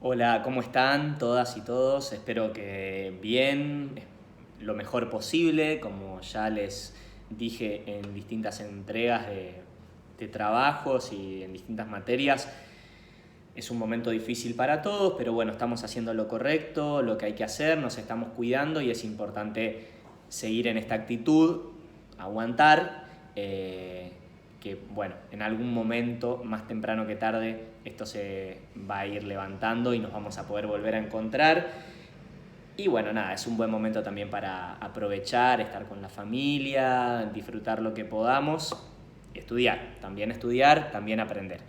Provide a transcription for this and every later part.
Hola, ¿cómo están todas y todos? Espero que bien, lo mejor posible, como ya les dije en distintas entregas de trabajos y en distintas materias. Es un momento difícil para todos, pero bueno, estamos haciendo lo correcto, lo que hay que hacer, nos estamos cuidando y es importante seguir en esta actitud, aguantar, que bueno, en algún momento, más temprano que tarde, esto se va a ir levantando y nos vamos a poder volver a encontrar. Y bueno, nada, es un buen momento también para aprovechar, estar con la familia, disfrutar lo que podamos, estudiar, también aprender.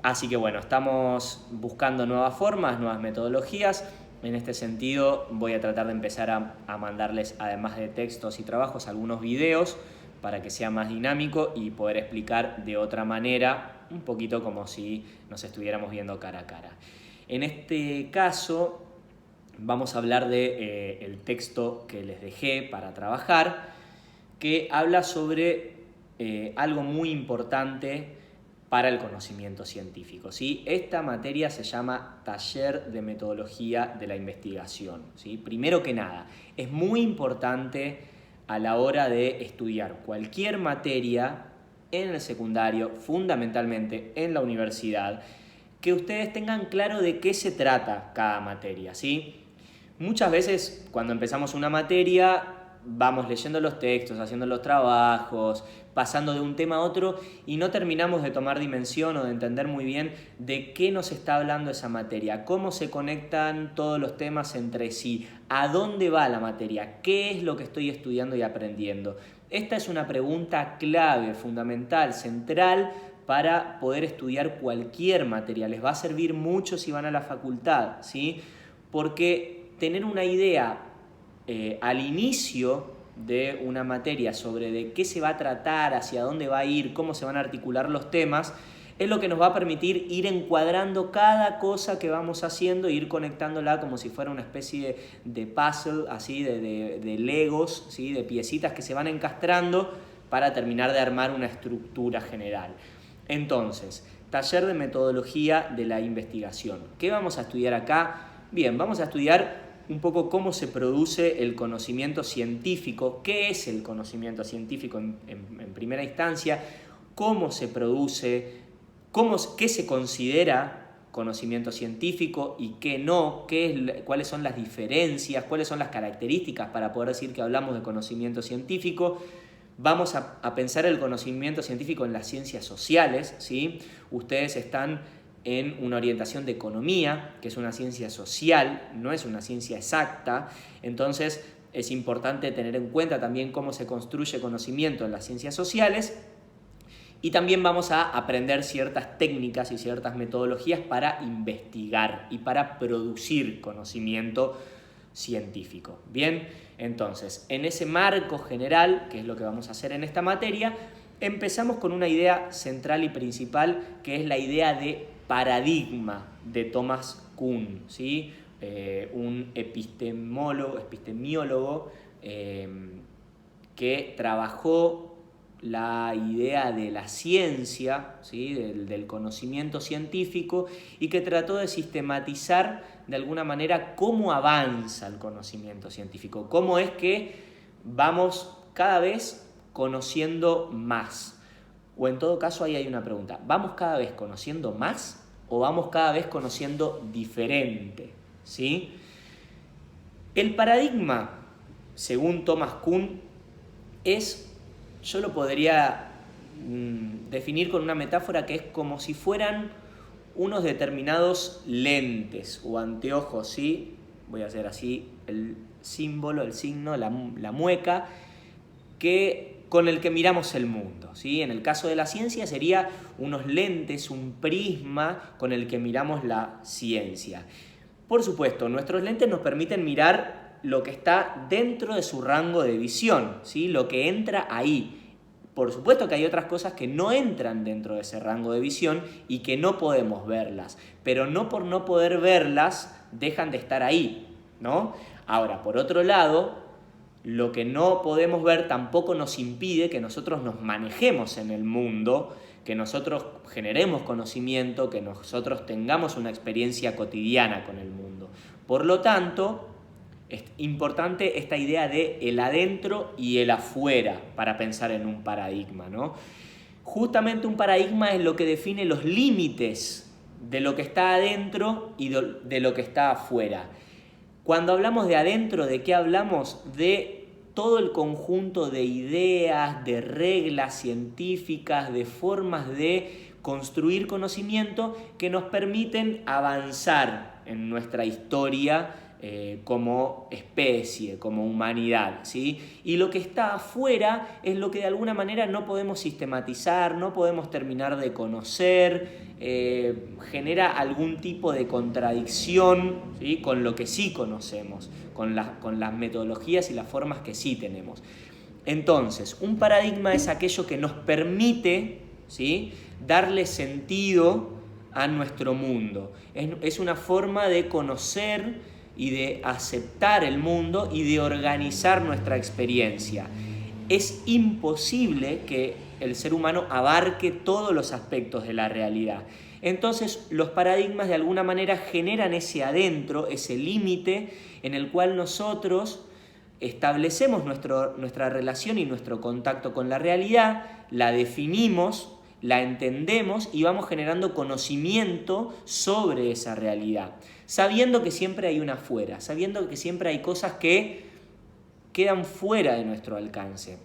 Así que bueno, estamos buscando nuevas formas, nuevas metodologías. En este sentido voy a tratar de empezar a mandarles, además de textos y trabajos, algunos videos para que sea más dinámico y poder explicar de otra manera, un poquito como si nos estuviéramos viendo cara a cara. En este caso vamos a hablar del texto que les dejé para trabajar, que habla sobre algo muy importante para el conocimiento científico, ¿sí? Esta materia se llama Taller de Metodología de la Investigación, ¿sí? Primero que nada, es muy importante a la hora de estudiar cualquier materia en el secundario, fundamentalmente en la universidad, que ustedes tengan claro de qué se trata cada materia, ¿sí? Muchas veces cuando empezamos una materia vamos leyendo los textos, haciendo los trabajos, pasando de un tema a otro y no terminamos de tomar dimensión o de entender muy bien de qué nos está hablando esa materia, cómo se conectan todos los temas entre sí, a dónde va la materia, qué es lo que estoy estudiando y aprendiendo. Esta es una pregunta clave, fundamental, central para poder estudiar cualquier materia. Les va a servir mucho si van a la facultad, ¿sí? Porque tener una idea al inicio de una materia sobre de qué se va a tratar, hacia dónde va a ir, cómo se van a articular los temas, es lo que nos va a permitir ir encuadrando cada cosa que vamos haciendo e ir conectándola como si fuera una especie de puzzle, así de legos, ¿sí? De piecitas que se van encastrando para terminar de armar una estructura general. Entonces, taller de metodología de la investigación. ¿Qué vamos a estudiar acá? Bien, vamos a estudiar un poco cómo se produce el conocimiento científico, qué es el conocimiento científico en primera instancia, cómo se produce, qué se considera conocimiento científico y qué no, cuáles son las diferencias, cuáles son las características para poder decir que hablamos de conocimiento científico. Vamos a pensar el conocimiento científico en las ciencias sociales, ¿sí? Ustedes están en una orientación de economía, que es una ciencia social, no es una ciencia exacta. Entonces es importante tener en cuenta también cómo se construye conocimiento en las ciencias sociales. Y también vamos a aprender ciertas técnicas y ciertas metodologías para investigar y para producir conocimiento científico. Bien, entonces, en ese marco general, que es lo que vamos a hacer en esta materia, empezamos con una idea central y principal, que es la idea de paradigma de Thomas Kuhn, ¿sí? Un epistemiólogo que trabajó la idea de la ciencia, ¿sí? del conocimiento científico y que trató de sistematizar de alguna manera cómo avanza el conocimiento científico, cómo es que vamos cada vez conociendo más. O en todo caso, ahí hay una pregunta. ¿Vamos cada vez conociendo más o vamos cada vez conociendo diferente? ¿Sí? El paradigma, según Thomas Kuhn, yo lo podría definir con una metáfora que es como si fueran unos determinados lentes o anteojos, ¿sí? Voy a hacer así el símbolo, el signo, la mueca, con el que miramos el mundo, ¿sí? En el caso de la ciencia sería unos lentes, un prisma con el que miramos la ciencia. Por supuesto, nuestros lentes nos permiten mirar lo que está dentro de su rango de visión, ¿sí? Lo que entra ahí. Por supuesto que hay otras cosas que no entran dentro de ese rango de visión y que no podemos verlas, pero no por no poder verlas dejan de estar ahí, ¿no? Ahora, por otro lado, lo que no podemos ver tampoco nos impide que nosotros nos manejemos en el mundo que nosotros generemos conocimiento, que nosotros tengamos una experiencia cotidiana con el mundo. Por lo tanto, es importante esta idea de el adentro y el afuera para pensar en un paradigma, ¿no? Justamente un paradigma es lo que define los límites de lo que está adentro y de lo que está afuera. Cuando hablamos de adentro, ¿de qué hablamos? De todo el conjunto de ideas, de reglas científicas, de formas de construir conocimiento que nos permiten avanzar en nuestra historia como especie, como humanidad, ¿sí? Y lo que está afuera es lo que de alguna manera no podemos sistematizar, no podemos terminar de conocer, genera algún tipo de contradicción, ¿sí? Con lo que sí conocemos, con las metodologías y las formas que sí tenemos. Entonces, un paradigma es aquello que nos permite, ¿sí?, darle sentido a nuestro mundo. Es una forma de conocer y de aceptar el mundo y de organizar nuestra experiencia. Es imposible que el ser humano abarque todos los aspectos de la realidad. Entonces, los paradigmas de alguna manera generan ese adentro, ese límite en el cual nosotros establecemos nuestra relación y nuestro contacto con la realidad, la definimos, la entendemos y vamos generando conocimiento sobre esa realidad, sabiendo que siempre hay una afuera, sabiendo que siempre hay cosas que quedan fuera de nuestro alcance.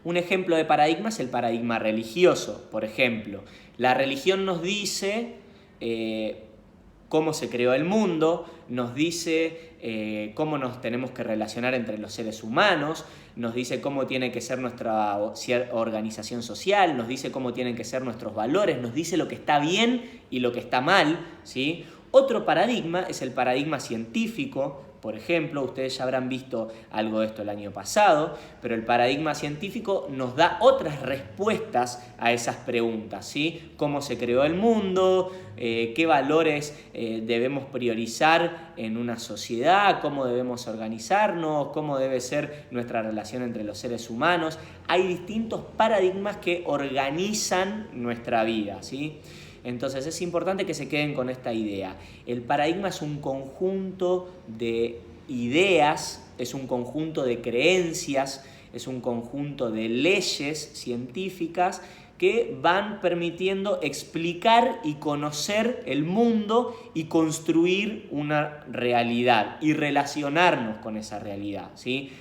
Un ejemplo de paradigma es el paradigma religioso. Por ejemplo, la religión nos dice cómo se creó el mundo, nos dice cómo nos tenemos que relacionar entre los seres humanos, nos dice cómo tiene que ser nuestra organización social, nos dice cómo tienen que ser nuestros valores, nos dice lo que está bien y lo que está mal, ¿sí? Otro paradigma es el paradigma científico. Por ejemplo, ustedes ya habrán visto algo de esto el año pasado, pero el paradigma científico nos da otras respuestas a esas preguntas, ¿sí? ¿Cómo se creó el mundo? ¿Qué valores debemos priorizar en una sociedad? ¿Cómo debemos organizarnos? ¿Cómo debe ser nuestra relación entre los seres humanos? Hay distintos paradigmas que organizan nuestra vida, ¿sí? Entonces es importante que se queden con esta idea. El paradigma es un conjunto de ideas, es un conjunto de creencias, es un conjunto de leyes científicas que van permitiendo explicar y conocer el mundo y construir una realidad y relacionarnos con esa realidad, ¿sí?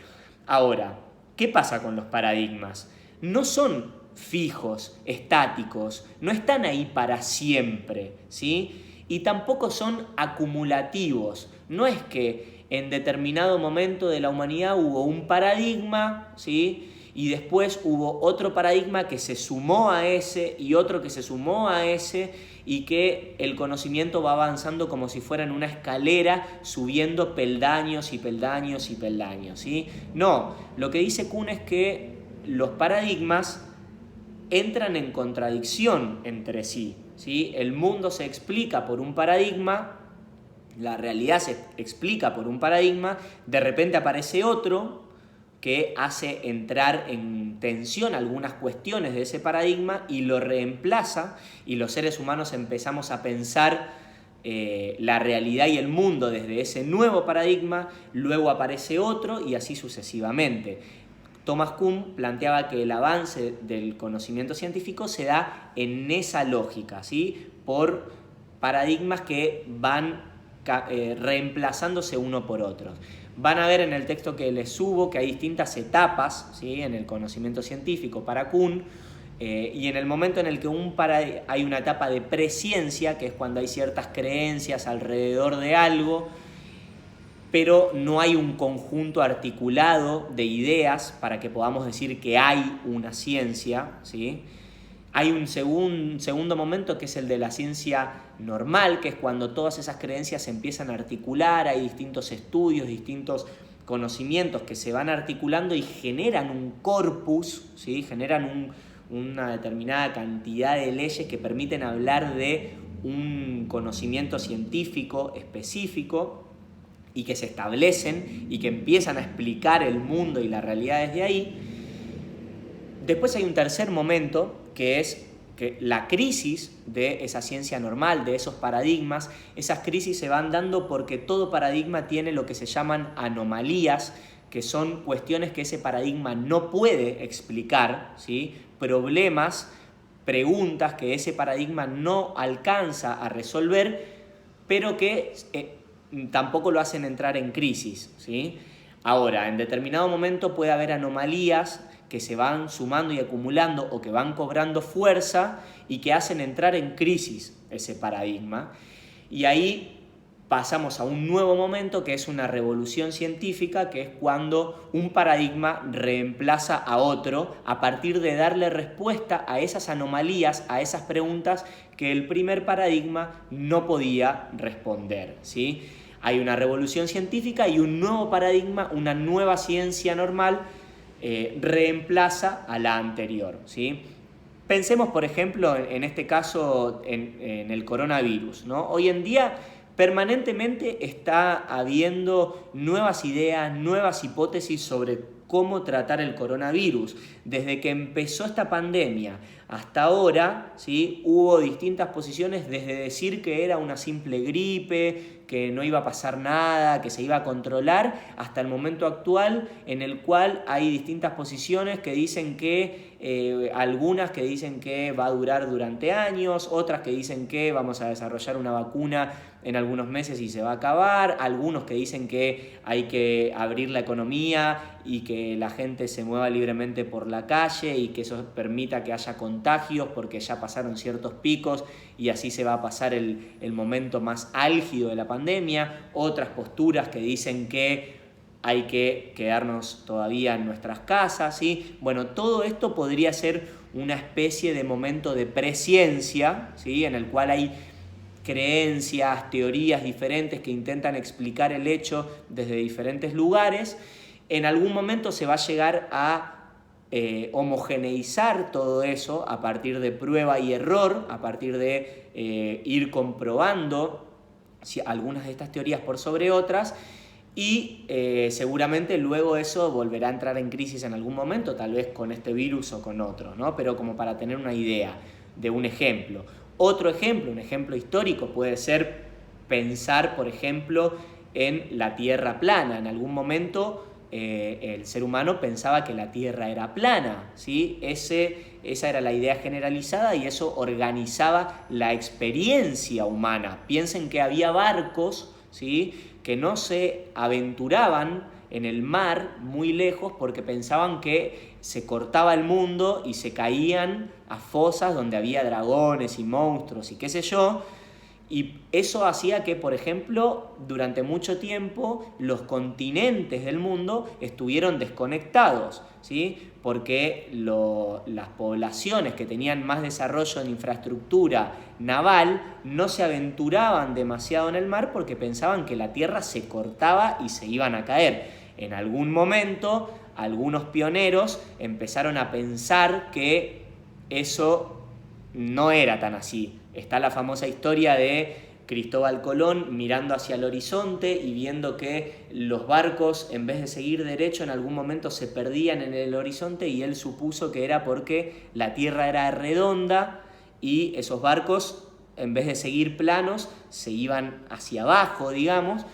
Ahora, ¿qué pasa con los paradigmas? No son fijos, estáticos, no están ahí para siempre, ¿sí? Y tampoco son acumulativos. No es que en determinado momento de la humanidad hubo un paradigma, ¿sí?, y después hubo otro paradigma que se sumó a ese y otro que se sumó a ese, y que el conocimiento va avanzando como si fuera en una escalera, subiendo peldaños y peldaños y peldaños, ¿sí? No, lo que dice Kuhn es que los paradigmas entran en contradicción entre sí, ¿sí? El mundo se explica por un paradigma, la realidad se explica por un paradigma, de repente aparece otro que hace entrar en tensión algunas cuestiones de ese paradigma y lo reemplaza, y los seres humanos empezamos a pensar la realidad y el mundo desde ese nuevo paradigma, luego aparece otro y así sucesivamente. Thomas Kuhn planteaba que el avance del conocimiento científico se da en esa lógica, ¿sí?, por paradigmas que van reemplazándose uno por otro. Van a ver en el texto que les subo que hay distintas etapas, ¿sí?, en el conocimiento científico para Kuhn, y en el momento en el que hay una etapa de presciencia, que es cuando hay ciertas creencias alrededor de algo, pero no hay un conjunto articulado de ideas para que podamos decir que hay una ciencia, ¿sí? Hay un segundo momento que es el de la ciencia normal, que es cuando todas esas creencias se empiezan a articular, hay distintos estudios, distintos conocimientos que se van articulando y generan un corpus, ¿sí?, generan una determinada cantidad de leyes que permiten hablar de un conocimiento científico específico, y que se establecen y que empiezan a explicar el mundo y la realidad desde ahí. Después hay un tercer momento, que es que la crisis de esa ciencia normal, de esos paradigmas, esas crisis se van dando porque todo paradigma tiene lo que se llaman anomalías, que son cuestiones que ese paradigma no puede explicar, ¿sí? Problemas, preguntas que ese paradigma no alcanza a resolver, pero que tampoco lo hacen entrar en crisis, ¿sí? Ahora, en determinado momento puede haber anomalías que se van sumando y acumulando o que van cobrando fuerza y que hacen entrar en crisis ese paradigma. Y ahí pasamos a un nuevo momento que es una revolución científica, que es cuando un paradigma reemplaza a otro a partir de darle respuesta a esas anomalías, a esas preguntas que el primer paradigma no podía responder, ¿sí? Hay una revolución científica y un nuevo paradigma, una nueva ciencia normal, reemplaza a la anterior, ¿sí? Pensemos, por ejemplo, en este caso, en el coronavirus, ¿no? Hoy en día permanentemente está habiendo nuevas ideas, nuevas hipótesis sobre cómo tratar el coronavirus. Desde que empezó esta pandemia hasta ahora, ¿sí? Hubo distintas posiciones, desde decir que era una simple gripe, que no iba a pasar nada, que se iba a controlar, hasta el momento actual en el cual hay distintas posiciones que dicen que, algunas que dicen que va a durar durante años, otras que dicen que vamos a desarrollar una vacuna en algunos meses y se va a acabar, algunos que dicen que hay que abrir la economía y que la gente se mueva libremente por la calle y que eso permita que haya contagios porque ya pasaron ciertos picos y así se va a pasar el momento más álgido de la pandemia, otras posturas que dicen que hay que quedarnos todavía en nuestras casas, ¿sí? Bueno, todo esto podría ser una especie de momento de presciencia, ¿sí? En el cual hay creencias, teorías diferentes que intentan explicar el hecho desde diferentes lugares. En algún momento se va a llegar a homogeneizar todo eso a partir de prueba y error, a partir de ir comprobando algunas de estas teorías por sobre otras, y seguramente luego eso volverá a entrar en crisis en algún momento, tal vez con este virus o con otro, ¿no? Pero como para tener una idea de un ejemplo. Otro ejemplo, un ejemplo histórico puede ser pensar, por ejemplo, en la Tierra plana. En algún momento el ser humano pensaba que la Tierra era plana, ¿sí? Esa era la idea generalizada y eso organizaba la experiencia humana. Piensen que había barcos, ¿sí?, que no se aventuraban en el mar muy lejos porque pensaban que se cortaba el mundo y se caían a fosas donde había dragones y monstruos y qué sé yo. Y eso hacía que, por ejemplo, durante mucho tiempo los continentes del mundo estuvieron desconectados, ¿sí? Porque las poblaciones que tenían más desarrollo en infraestructura naval no se aventuraban demasiado en el mar porque pensaban que la tierra se cortaba y se iban a caer. En algún momento, algunos pioneros empezaron a pensar que eso no era tan así. Está la famosa historia de Cristóbal Colón mirando hacia el horizonte y viendo que los barcos, en vez de seguir derecho, en algún momento se perdían en el horizonte y él supuso que era porque la Tierra era redonda y esos barcos, en vez de seguir planos, se iban hacia abajo, digamos.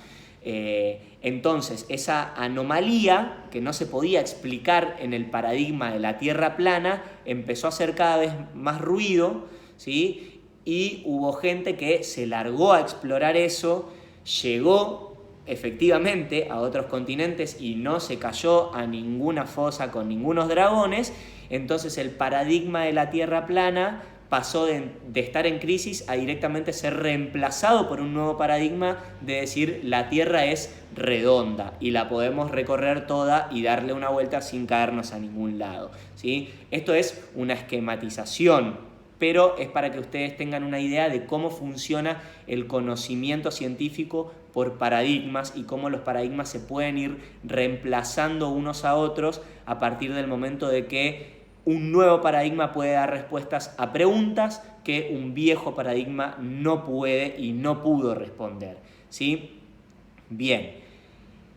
Entonces, esa anomalía que no se podía explicar en el paradigma de la Tierra plana empezó a hacer cada vez más ruido, ¿sí? Y hubo gente que se largó a explorar eso, llegó efectivamente a otros continentes y no se cayó a ninguna fosa con ningunos dragones. Entonces el paradigma de la Tierra plana pasó de estar en crisis a directamente ser reemplazado por un nuevo paradigma de decir la Tierra es redonda y la podemos recorrer toda y darle una vuelta sin caernos a ningún lado, ¿sí? Esto es una esquematización, pero es para que ustedes tengan una idea de cómo funciona el conocimiento científico por paradigmas y cómo los paradigmas se pueden ir reemplazando unos a otros a partir del momento de que un nuevo paradigma puede dar respuestas a preguntas que un viejo paradigma no puede y no pudo responder, ¿sí? Bien.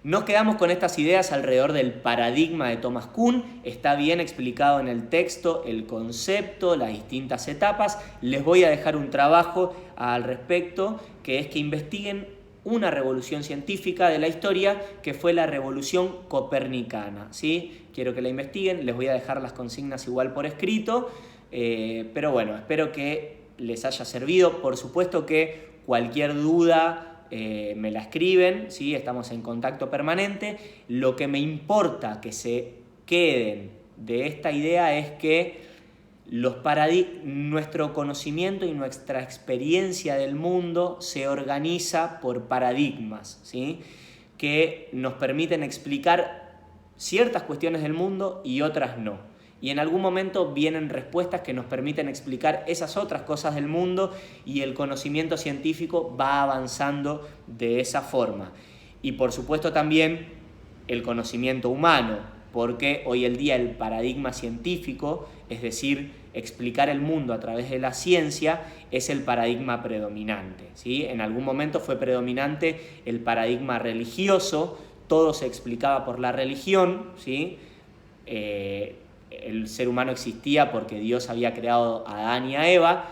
Nos quedamos con estas ideas alrededor del paradigma de Thomas Kuhn. Está bien explicado en el texto el concepto, las distintas etapas. Les voy a dejar un trabajo al respecto, que es que investiguen una revolución científica de la historia que fue la revolución copernicana, ¿sí? Quiero que la investiguen, les voy a dejar las consignas igual por escrito, pero bueno, espero que les haya servido. Por supuesto que cualquier duda me la escriben, ¿sí? Estamos en contacto permanente. Lo que me importa que se queden de esta idea es que nuestro conocimiento y nuestra experiencia del mundo se organiza por paradigmas, ¿sí? Que nos permiten explicar ciertas cuestiones del mundo y otras no. Y en algún momento vienen respuestas que nos permiten explicar esas otras cosas del mundo y el conocimiento científico va avanzando de esa forma. Y por supuesto también el conocimiento humano, porque hoy en día el paradigma científico, es decir, explicar el mundo a través de la ciencia, es el paradigma predominante, ¿sí? En algún momento fue predominante el paradigma religioso, todo se explicaba por la religión, ¿sí? El ser humano existía porque Dios había creado a Adán y a Eva.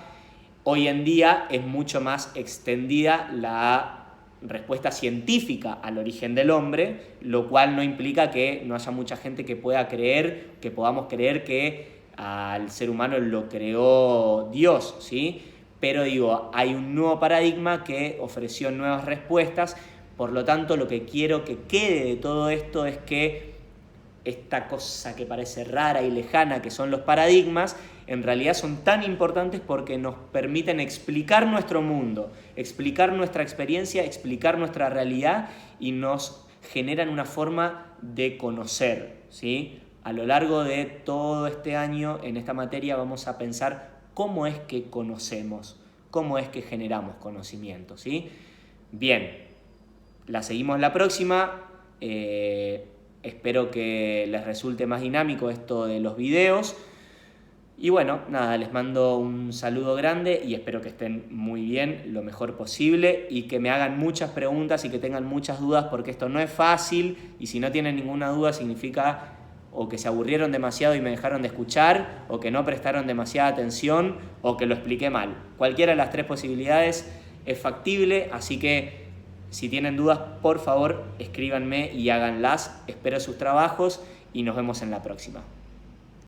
Hoy en día es mucho más extendida la respuesta científica al origen del hombre, lo cual no implica que no haya mucha gente que pueda creer, que podamos creer que al ser humano lo creó Dios, ¿sí? Pero digo, hay un nuevo paradigma que ofreció nuevas respuestas. Por lo tanto, lo que quiero que quede de todo esto es que esta cosa que parece rara y lejana, que son los paradigmas, en realidad son tan importantes porque nos permiten explicar nuestro mundo, explicar nuestra experiencia, explicar nuestra realidad y nos generan una forma de conocer, ¿sí? A lo largo de todo este año en esta materia vamos a pensar cómo es que conocemos, cómo es que generamos conocimiento, ¿sí? Bien, la seguimos la próxima. Espero que les resulte más dinámico esto de los videos. Y bueno, nada, les mando un saludo grande y espero que estén muy bien, lo mejor posible, y que me hagan muchas preguntas y que tengan muchas dudas, porque esto no es fácil, y si no tienen ninguna duda significa o que se aburrieron demasiado y me dejaron de escuchar, o que no prestaron demasiada atención, o que lo expliqué mal. Cualquiera de las tres posibilidades es factible, así que si tienen dudas, por favor, escríbanme y háganlas. Espero sus trabajos y nos vemos en la próxima.